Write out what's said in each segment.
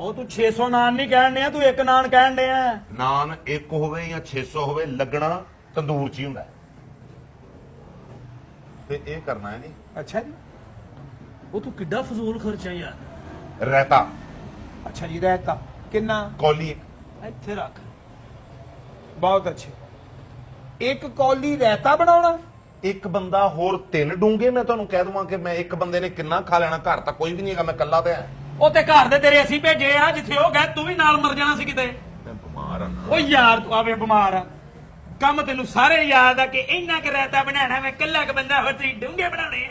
ਉਹ ਤੂੰ 600 ਨਾਨ ਨਹੀਂ ਕਹਿਣ ਡਿਆ, ਤੂੰ ਇੱਕ ਨਾਨ ਕਹਿਣ ਡਿਆ। ਨਾਨ ਇੱਕ ਹੋਵੇ ਜਾਂ 600 ਹੋਵੇ, ਲੱਗਣਾ ਤੰਦੂਰ 'ਚ ਹੀ ਹੁੰਦਾ ਤੇ ਇਹ ਕਰਨਾ ਹੈ ਨਹੀਂ। ਅੱਛਾ ਜੀ, ਉਹ ਤੂੰ ਕਿੱਡਾ ਫਜ਼ੂਲ ਖਰਚਾ ਯਾਰ। ਰਾਇਤਾ ਅੱਛਾ ਜੀ, ਰਹਿਤਾ ਕਿੰਨਾ? ਕੌਲੀ ਇੱਕ। ਇੱਥੇ ਰੱਖ। ਬਹੁਤ ਅੱਛੇ। ਇੱਕ ਕੌਲੀ ਰਹਿਤਾ ਬਣਾਉਣਾ? ਇੱਕ ਬੰਦਾ ਹੋਰ 3 ਡੂੰਗੇ। ਮੈਂ ਤੁਹਾਨੂੰ ਕਹਿ ਦਵਾਂ ਕਿ ਮੈਂ ਇੱਕ ਬੰਦੇ ਨੇ ਕਿੰਨਾ ਖਾ ਲੈਣਾ, ਘਰ ਤਾਂ ਕੋਈ ਵੀ ਨਹੀਂ ਹੈਗਾ, ਮੈਂ ਇਕੱਲਾ ਤੇ ਆ। ਉਹ ਤੇ ਘਰ ਦੇ ਤੇਰੇ ਅਸੀਂ ਭੇਜੇ ਆ, ਜਿੱਥੇ ਉਹ ਗਏ ਤੂੰ ਵੀ ਨਾਲ ਮਰ ਜਾਣਾ ਸੀ ਕਿਤੇ। ਮੈਂ ਬਿਮਾਰ ਆ ਨਾ। ਉਹ ਯਾਰ ਤੂੰ ਆਵੇ ਬਿਮਾਰ ਆ, ਕੰਮ ਤੈਨੂੰ ਸਾਰੇ ਯਾਦ ਆ ਕਿ ਇੰਨਾ ਕੁ ਰਾਇਤਾ ਬਣਾਣਾ, ਮੈਂ ਇਕੱਲਾ ਕ ਬੰਦਾ ਹੋਰ ਤੇਰੀ ਡੂੰਘੇ ਬਣਾਉਣੇ ਆ।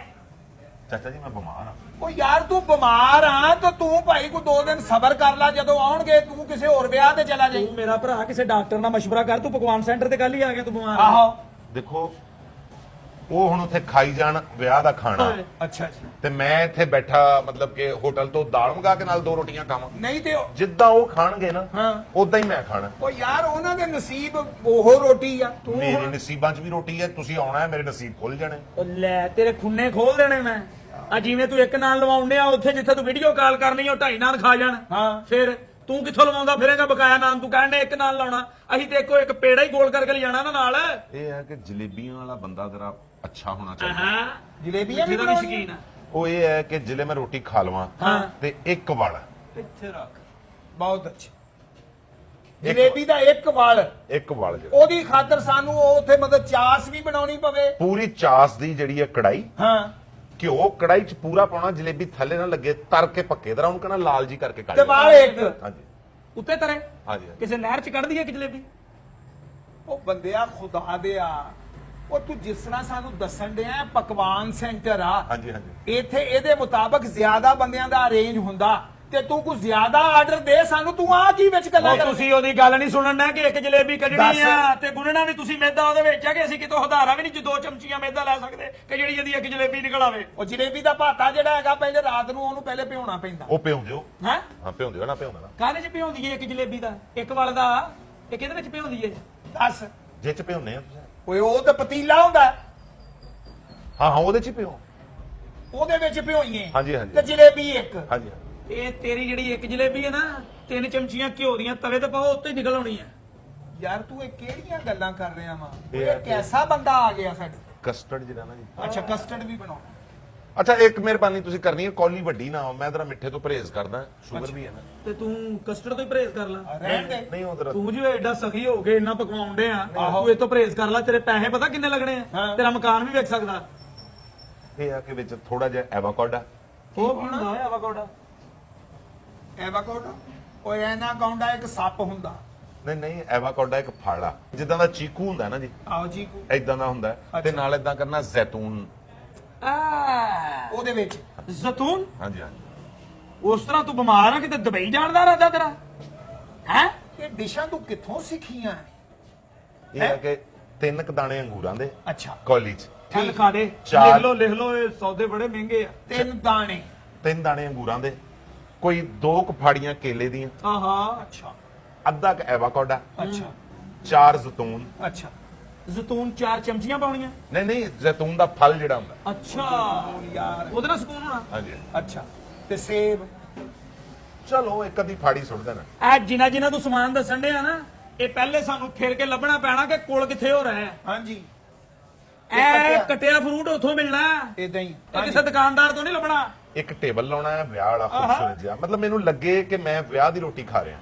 ਚਾਚਾ ਜੀ ਮੈਂ ਬਿਮਾਰ ਆ। ਉਹ ਯਾਰ ਤੂੰ ਬਿਮਾਰ ਆ ਤਾਂ ਤੂੰ ਭਾਈ ਕੋਈ 2 ਦਿਨ ਸਬਰ ਕਰ ਲੈ, ਜਦੋਂ ਆਉਣਗੇ ਤੂੰ ਕਿਸੇ ਹੋਰ ਵਿਆਹ ਤੇ ਚਲਾ ਜਾਈਂ। ਤੂੰ ਮੇਰਾ ਭਰਾ ਕਿਸੇ ਡਾਕਟਰ ਨਾਲ ਮਸ਼ਵਰਾ ਕਰ, ਤੂੰ ਪਕਵਾਨ ਸੈਂਟਰ ਤੇ ਕੱਲ ਹੀ ਆ ਗਿਆ, ਤੂੰ ਬਿਮਾਰ ਆ। ਆਹੋ। ਦੇਖੋ ਉਹ ਹੁਣ ਉੱਥੇ ਖਾਈ ਜਾਣ ਵਿਆਹ ਦਾ ਖਾਣਾ, ਅੱਛਾ ਜੀ। ਤੇ ਮੈਂ ਇੱਥੇ ਬੈਠਾ ਮਤਲਬ ਕਿ ਹੋਟਲ ਤੋਂ ਦਾਲ ਮੰਗਾ ਕੇ ਨਾਲ 2 ਰੋਟੀਆਂ ਖਾਵਾਂ। ਨਹੀਂ ਤੇ ਜਿੱਦਾਂ ਉਹ ਖਾਣਗੇ ਨਾ ਹਾਂ, ਉਦਾਂ ਹੀ ਮੈਂ ਖਾਣਾ। ਉਹ ਯਾਰ ਉਹਨਾਂ ਦੇ ਨਸੀਬ ਉਹ ਰੋਟੀ ਆ, ਤੂੰ ਮੇਰੇ ਨਸੀਬਾਂ 'ਚ ਵੀ ਰੋਟੀ ਹੈ, ਤੁਸੀਂ ਆਉਣਾ ਹੈ, ਮੇਰੇ ਨਸੀਬ ਖੁੱਲ ਜਾਣੇ। ਉਹ ਲੈ ਤੇਰੇ ਖੁੰਨੇ ਖੋਲ ਦੇਣੇ ਮੈਂ। ਆ ਜਿਵੇਂ ਤੂੰ ਇੱਕ ਨਾਲ ਲਵਾਉਂਦੇ ਆ, ਉੱਥੇ ਜਿੱਥੇ ਤੂੰ ਵੀਡੀਓ ਕਾਲ ਕਰਨੀ ਉਹ 2.5 ਨਾਲ ਖਾ ਜਾਣ। ਹਾਂ। ਫਿਰ ਤੂੰ ਕਿੱਥੋਂ ਲਵਾਉਂਦਾ ਫਿਰੇਗਾ ਬਕਾਇਆ ਨਾਮ? ਤੂੰ ਕਹਿੰਦੇ ਇੱਕ ਨਾਲ ਲਾਉਣਾ, ਅਸੀਂ ਤੇ ਇੱਕੋ ਇੱਕ ਪੇੜਾ ਹੀ ਗੋਲ ਕਰਕੇ ਲਿਜਾਣਾ ਨਾ ਨਾਲ। ਇਹ ਹੈ ਕਿ ਜਲੇਬੀਆਂ ਵਾਲਾ ਬੰਦਾ ਜ਼ਰਾ ਅੱਛਾ ਹੋਣਾ ਚਾਹੀਦਾ। ਹਾਂ, ਜਲੇਬੀਆਂ ਵੀ ਮਿੱਠੇ ਦਾ ਵੀ ਬਣਾਉਣੀਆਂ? ਸ਼ੌਕੀਨ ਆ। ਉਹ ਇਹ ਹੈ ਕਿ ਜਿਲੇ ਮੈਂ ਰੋਟੀ ਖਾ ਲਵਾਂ ਹਾਂ। ਤੇ ਇੱਕ ਵੜ ਇੱਥੇ ਰੱਖ। ਬਹੁਤ ਅੱਛੇ। ਜਲੇਬੀ ਦਾ ਇੱਕ ਵਲ, ਇੱਕ ਵੜ ਜਿਹੜਾ ਉਹਦੀ ਖਾਤਰ ਸਾਨੂੰ ਉਹ ਉੱਥੇ ਮਤਲਬ ਚਾਸ ਵੀ ਬਣਾਉਣੀ ਪਵੇ। ਪੂਰੀ ਚਾਸ ਦੀ ਜਿਹੜੀ ਹੈ ਕੜਾਈ, ਹਾਂ, ਘਿਓ ਕੜਾਈ 'ਚ ਪੂਰਾ ਪਾਉਣਾ, ਜਲੇਬੀ ਥੱਲੇ ਨਾ ਲੱਗੇ, ਤਰ ਕੇ ਪੱਕੇ ਤਰ੍ਹਾਂ ਉਹਨੂੰ ਕਹਿਣਾ ਲਾਲ ਜੀ ਕਰਕੇ ਕੱਢ ਤੇ ਲਿਓ। ਵਾਲ ਇੱਕ। ਹਾਂਜੀ ਉੱਤੇ ਤਰੇ ਹਾਂਜੀ। ਕਿਸੇ ਨਹਿਰ ਚ ਕੱਢ ਦਈਏ ਇੱਕ ਜਲੇਬੀ। ਉਹ ਬੰਦਿਆ ਖੁਦਾ ਦੇ ਆ, ਉਹ ਤੂੰ ਜਿਸ ਤਰ੍ਹਾਂ ਸਾਨੂੰ ਦੱਸਣ ਡਿਆ ਪਕਵਾਨ ਸੈਂਟਰ ਆ, ਹਾਂਜੀ ਹਾਂਜੀ। ਇੱਥੇ ਇਹਦੇ ਮੁਤਾਬਕ ਜ਼ਿਆਦਾ ਬੰਦਿਆਂ ਦਾ ਅਰੇਂਜ ਹੁੰਦਾ ਤੇ ਤੂੰ ਕੋਈ ਜ਼ਿਆਦਾ ਆਰਡਰ ਦੇ ਸਾਨੂੰ, ਤੂੰ ਆ ਕੀ ਵਿੱਚ ਗੱਲਾਂ ਉਹ ਕਰ? ਤੁਸੀਂ ਉਹਦੀ ਗੱਲ ਨਹੀਂ ਸੁਣਨ ਨਾ ਕਿ ਇੱਕ ਜਲੇਬੀ ਕੱਢਣੀ ਦੱਸ। ਆ ਤੇ ਗੁੰਨਣਾ ਵੀ ਤੁਸੀਂ ਮੈਦਾ ਉਹਦੇ ਵਿੱਚ ਆ, ਕਿ ਅਸੀਂ ਕਿਤੋਂ ਹਧਾਰਾ ਵੀ ਨਹੀਂ 2 ਚਮਚੀਆਂ ਮੈਦਾ ਲੈ ਸਕਦੇ ਕਿ ਜਿਹੜੀ ਇਹਦੀ ਇੱਕ ਜਲੇਬੀ ਨਿਕਲ ਆਵੇ। ਉਹ ਜਲੇਬੀ ਦਾ ਭਾਤਾ ਜਿਹੜਾ ਹੈਗਾ ਪਹਿਲੇ ਰਾਤ ਨੂੰ ਉਹਨੂੰ ਪਹਿਲੇ ਭਿਉਣਾ ਪੈਂਦਾ ਉਹ ਭਿਉਂ ਦਿਓ। ਹੈ ਹਾਂ ਭਿਉਂ ਦਿਓ ਨਾ, ਭਿਉਂ ਨਾ। ਕਾਹਦੇ ਚ ਭਿਉਂਦੀ ਏ ਇੱਕ ਜਲੇਬੀ ਦਾ, ਇੱਕ ਵਲ ਦਾ, ਇੱਕ ਇਹਦੇ ਵਿੱਚ ਭਿਉਂਦੀ ਏ? ਦੱਸ। ਜੇ 'ਚ ਭਿਉਂਨੇ ਆ ਤੁਸੀਂ? ਓਏ ਉਹ ਤਾਂ ਪਤੀਲਾ ਹੁੰਦਾ, ਹਾਂ ਹਾਂ ਉਹਦੇ 'ਚ ਹੀ ਭਿਉਂ। ਉਹਦੇ ਵਿੱਚ ਭਿਉਈਏ। ਹਾਂਜੀ, ਹਾਂਜੀ। ਤੇ ਜਲੇਬੀ ਇੱਕ। ਹਾਂਜੀ ਇਹ ਤੇਰੀ ਜਿਹੜੀ ਇੱਕ ਜਲੇਬੀ ਹੈ ਨਾ, 3 ਚਮਚੀਆਂ ਘਿਓ ਦੀਆਂ ਤਵੇ ਤੇ ਪਾਓ, ਉੱਤੇ ਨਿਕਲ ਆਉਣੀ ਹੈ। ਯਾਰ ਤੂੰ ਇਹ ਕਿਹੜੀਆਂ ਗੱਲਾਂ ਕਰ ਰਿਹਾ ਵਾ? ਇਹ ਇਹ ਕੈਸਾ ਬੰਦਾ ਆ ਗਿਆ ਸਾਡੇ? ਕਸਟਰਡ ਜਿਹੜਾ ਨਾ ਜੀ। ਅੱਛਾ, ਕਸਟਰਡ ਵੀ ਬਣਾਉਣਾ। ਅੱਛਾ ਇੱਕ ਮਿਹਰਬਾਨੀ ਤੁਸੀਂ ਕਰਨੀ ਹੈ, ਕੌਲੀ ਵੱਡੀ ਨਾ ਹੋ, ਮੈਂ ਜਰਾ ਮਿੱਠੇ ਤੋਂ ਪਰਹੇਜ਼ ਕਰਦਾ, ਸ਼ੂਗਰ ਵੀ ਹੈ ਨਾ। ਤੇ ਤੂੰ ਕਸਟਰਡ ਤੋਂ ਹੀ ਪਰਹੇਜ਼ ਕਰ ਲੈ। ਰਹਿਣ ਦੇ। ਨਹੀਂ ਉਹ ਜਰਾ ਤੂੰ ਜੋ ਐਡਾ ਸਖੀ ਹੋ ਕੇ ਇੰਨਾ ਪਕਵਾਉਂਦੇ ਆ, ਤੂੰ ਇਹ ਤੋਂ ਪਰਹੇਜ਼ ਕਰ ਲੈ। ਤੇਰੇ ਪੈਸੇ ਪਤਾ ਕਿੰਨੇ ਲੱਗਣੇ ਆ? ਹਾਂ। ਤੇਰਾ ਮਕਾਨ ਵੀ ਵਿਕ ਸਕਦਾ। ਇਹ ਆ ਕਿ ਵਿੱਚ ਥੋੜਾ ਜਿਹਾ ਐਵਾਕਾਡਾ। ਉਹ ਕੀ ਹੁੰਦਾ ਹੈ ਆਵਾਕੋਡਾ? ਐਵਾਕਾਡੋ? ਓਏ ਐਨਾਕੋਂਡਾ ਇੱਕ ਸੱਪ ਹੁੰਦਾ। ਨਹੀਂ ਨਹੀਂ, ਐਵਾਕਾਡਾ ਇੱਕ ਫਲ ਆ, ਜਿੱਦਾਂ ਦਾ ਚੀਕੂ ਹੁੰਦਾ ਨਾ ਜੀ, ਆਓ ਜੀ ਕੋ ਇਦਾਂ ਦਾ ਹੁੰਦਾ ਹੈ। ਤੇ ਨਾਲ ਇਦਾਂ ਕਰਨਾ ਜ਼ੈਤੂਨ। ਉਹਦੇ ਵਿੱਚ ਜ਼ੈਤੂਨ। ਹਾਂਜੀ ਹਾਂਜੀ। ਉਸ ਤਰ੍ਹਾਂ ਤੂੰ ਬਿਮਾਰ ਆ, ਕਿਤੇ ਦੁਬਈ ਜਾਣ ਦਾ ਇਰਾਦਾ ਤੇਰਾ ਹੈ? ਇਹ ਡਿਸ਼ਾਂ ਤੂੰ ਕਿੱਥੋਂ ਸਿੱਖੀਆਂ? ਇਹ ਹੈ ਕਿ 3 ਕੁ ਦਾਣੇ ਅੰਗੂਰਾਂ ਦੇ ਅੱਛਾ, ਕੌਲੀ 'ਚ, ਚੱਲ ਖਾ ਦੇ, ਚਾਰ। ਲਿਖ ਲੋ, ਇਹ ਸੌਦੇ ਬੜੇ ਮਹਿੰਗੇ ਆ। 3 ਦਾਣੇ। 3 ਦਾਣੇ ਅੰਗੂਰਾਂ ਦੇ, ਕੋਈ 2 ਕੁ ਫਾੜੀਆਂ ਕੇਲੇ ਦੀਆਂ, ਆਹਾ, ਅੱਛਾ ਅੱਧਾ ਕ ਐਵਾਕਾਡਾ, ਅੱਛਾ 4 ਜ਼ੈਤੂਨ। ਅੱਛਾ। ਜ਼ੈਤੂਨ 4 ਚਮਚੀਆਂ ਪਾਉਣੀਆਂ। ਨਹੀਂ ਨਹੀਂ, ਜ਼ੈਤੂਨ ਦਾ ਫਲ ਜਿਹੜਾ ਹੁੰਦਾ। ਅੱਛਾ, ਯਾਰ ਉਹਦੇ ਨਾਲ ਸਕੂਨ ਹੋਣਾ। ਹਾਂਜੀ। ਅੱਛਾ, ਤੇ ਸੇਬ? ਚਲੋ ਇੱਕ ਅੱਧੀ ਫਾੜੀ ਸੁੱਟ ਦੇਣਾ। ਇਹ ਜਿਨ੍ਹਾਂ ਤੂੰ ਸਮਾਨ ਦੱਸਣ ਡਿਆ ਨਾ, ਇਹ ਪਹਿਲੇ ਸਾਨੂੰ ਫਿਰ ਕੇ ਲੱਭਣਾ ਪੈਣਾ ਕਿ ਕੁਲ ਕਿੱਥੇ ਹੋ ਰਿਹਾ ਹੈ। ਹਾਂਜੀ, ਇਹ ਕਟਿਆ ਫਰੂਟ ਉੱਥੋਂ ਮਿਲਣਾ, ਇਦਾਂ ਹੀ। ਇਹ ਕਿਸੇ ਦੁਕਾਨਦਾਰ ਤੋਂ ਨਹੀਂ ਲੱਭਣਾ। ਇੱਕ ਟੇਬਲ ਲਾਉਣਾ ਹੈ ਵਿਆਹ ਵਾਲਾ ਖੂਬਸੂਰਤ ਜਿਹਾ, ਮਤਲਬ ਮੈਨੂੰ ਲੱਗੇ ਕਿ ਮੈਂ ਵਿਆਹ ਦੀ ਰੋਟੀ ਖਾ ਰਿਹਾ।